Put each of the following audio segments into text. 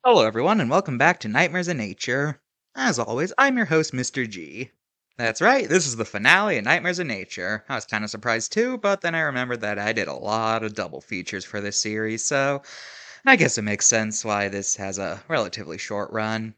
Hello, everyone, and welcome back to Nightmares in Nature. As always, I'm your host, Mr. G. That's right, this is the finale of Nightmares in Nature. I was kind of surprised too, but then I remembered that I did a lot of double features for this series, so I guess it makes sense why this has a relatively short run.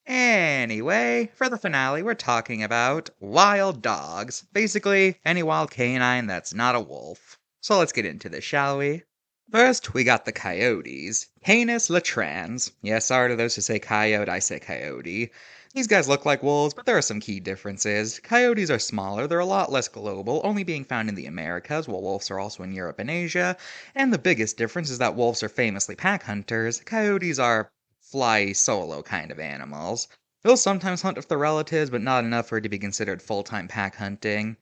Anyway, for the finale, we're talking about wild dogs. Basically, any wild canine that's not a wolf. So let's get into this, shall we? First, we got the coyotes. Canis latrans. Yes, sorry to those who say coyote, I say coyote. These guys look like wolves, but there are some key differences. Coyotes are smaller, they're a lot less global, only being found in the Americas, while wolves are also in Europe and Asia. And the biggest difference is that wolves are famously pack hunters. Coyotes are fly solo kind of animals. They'll sometimes hunt with their relatives, but not enough for it to be considered full-time pack hunting.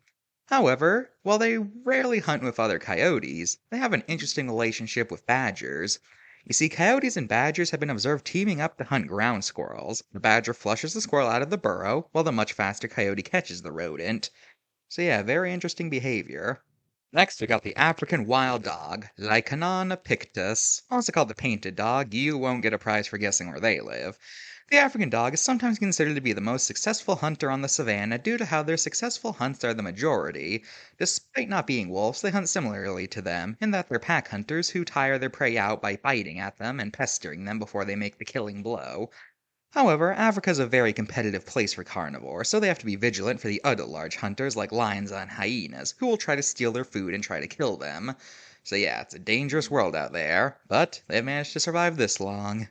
However, while they rarely hunt with other coyotes, they have an interesting relationship with badgers. You see, coyotes and badgers have been observed teaming up to hunt ground squirrels. The badger flushes the squirrel out of the burrow, while the much faster coyote catches the rodent. So yeah, very interesting behavior. Next, we got the African wild dog, Lycanon pictus, also called the painted dog. You won't get a prize for guessing where they live. The African dog is sometimes considered to be the most successful hunter on the savanna due to how their successful hunts are the majority. Despite not being wolves, they hunt similarly to them, in that they're pack hunters who tire their prey out by biting at them and pestering them before they make the killing blow. However, Africa is a very competitive place for carnivores, so they have to be vigilant for the other large hunters like lions and hyenas, who will try to steal their food and try to kill them. So yeah, it's a dangerous world out there, but they've managed to survive this long.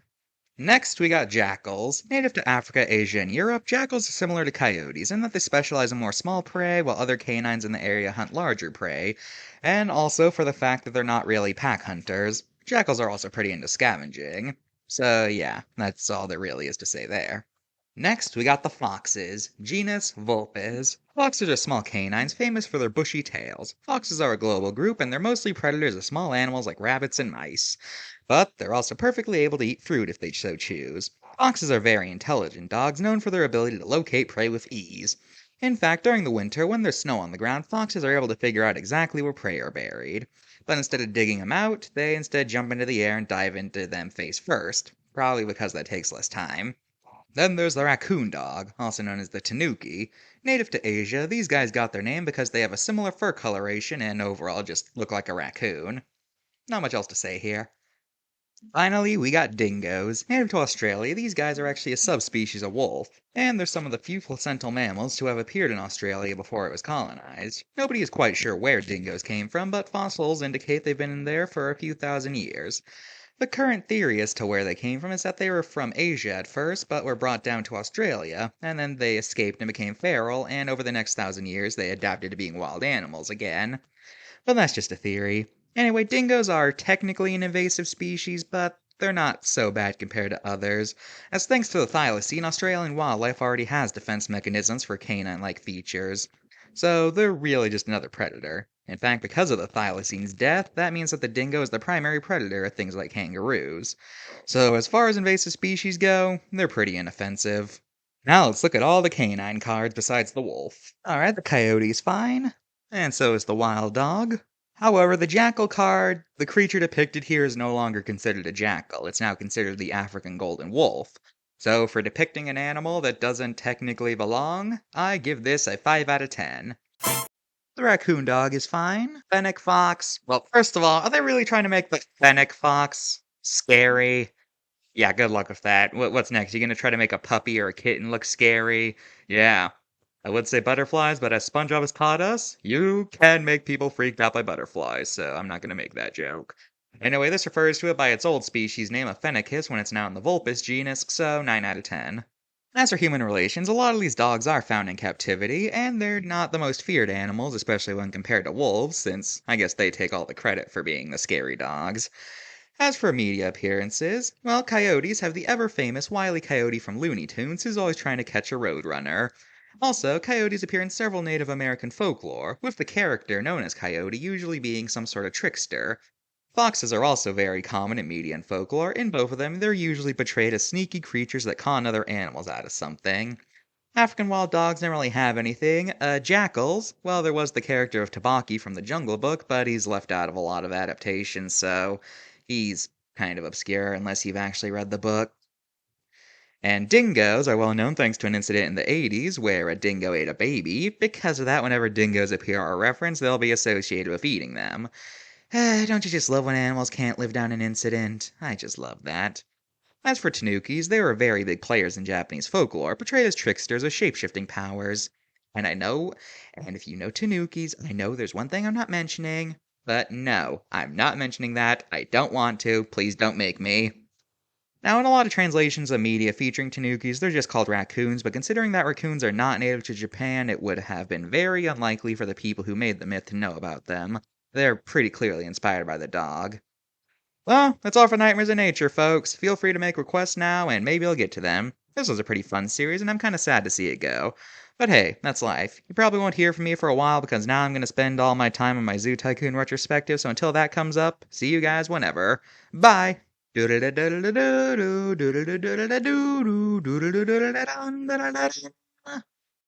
Next, we got jackals. Native to Africa, Asia, and Europe, jackals are similar to coyotes in that they specialize in more small prey, while other canines in the area hunt larger prey, and also for the fact that they're not really pack hunters. Jackals are also pretty into scavenging. So yeah, that's all there really is to say there. Next, we got the foxes, genus Vulpes. Foxes are small canines famous for their bushy tails. Foxes are a global group, and they're mostly predators of small animals like rabbits and mice. But they're also perfectly able to eat fruit if they so choose. Foxes are very intelligent dogs, known for their ability to locate prey with ease. In fact, during the winter, when there's snow on the ground, foxes are able to figure out exactly where prey are buried. But instead of digging them out, they instead jump into the air and dive into them face first, probably because that takes less time. Then there's the raccoon dog, also known as the tanuki. Native to Asia, these guys got their name because they have a similar fur coloration and overall just look like a raccoon. Not much else to say here. Finally, we got dingoes. Native to Australia, these guys are actually a subspecies of wolf, and they're some of the few placental mammals to have appeared in Australia before it was colonized. Nobody is quite sure where dingoes came from, but fossils indicate they've been in there for a few thousand years. The current theory as to where they came from is that they were from Asia at first, but were brought down to Australia, and then they escaped and became feral, and over the next 1,000 years they adapted to being wild animals again. But that's just a theory. Anyway, dingoes are technically an invasive species, but they're not so bad compared to others, as thanks to the thylacine, Australian wildlife already has defense mechanisms for canine-like features. So they're really just another predator. In fact, because of the thylacine's death, that means that the dingo is the primary predator of things like kangaroos. So as far as invasive species go, they're pretty inoffensive. Now let's look at all the canine cards besides the wolf. Alright, the coyote's fine. And so is the wild dog. However, the jackal card, the creature depicted here is no longer considered a jackal. It's now considered the African golden wolf. So for depicting an animal that doesn't technically belong, I give this a 5 out of 10. The raccoon dog is fine. Fennec fox. Well, first of all, are they really trying to make the fennec fox scary? Yeah, good luck with that. What's next? You gonna try to make a puppy or a kitten look scary? Yeah. I would say butterflies, but as SpongeBob has taught us, you can make people freaked out by butterflies, so I'm not gonna make that joke. Anyway, this refers to it by its old species name of Phenicus when it's now in the Vulpes genus, so 9 out of 10. As for human relations, a lot of these dogs are found in captivity, and they're not the most feared animals, especially when compared to wolves, since I guess they take all the credit for being the scary dogs. As for media appearances, well, coyotes have the ever-famous Wile E. Coyote from Looney Tunes who's always trying to catch a roadrunner. Also, coyotes appear in several Native American folklore, with the character known as Coyote usually being some sort of trickster. Foxes are also very common in media and folklore. In both of them, they're usually portrayed as sneaky creatures that con other animals out of something. African wild dogs don't really have anything. Jackals, well, there was the character of Tabaki from the Jungle Book, but he's left out of a lot of adaptations, so he's kind of obscure unless you've actually read the book. And dingoes are well known thanks to an incident in the 80s where a dingo ate a baby. Because of that, whenever dingoes appear or referenced, they'll be associated with eating them. Don't you just love when animals can't live down an incident? I just love that. As for tanukis, they were very big players in Japanese folklore, portrayed as tricksters with shape-shifting powers. And if you know tanukis, I know there's one thing I'm not mentioning, but no, I'm not mentioning that. I don't want to. Please don't make me. Now, in a lot of translations of media featuring tanukis, they're just called raccoons, but considering that raccoons are not native to Japan, it would have been very unlikely for the people who made the myth to know about them. They're pretty clearly inspired by the dog. Well, that's all for Nightmares in Nature, folks. Feel free to make requests now, and maybe I'll get to them. This was a pretty fun series, and I'm kinda sad to see it go. But hey, that's life. You probably won't hear from me for a while because now I'm gonna spend all my time on my Zoo Tycoon retrospective, so until that comes up, see you guys whenever. Bye!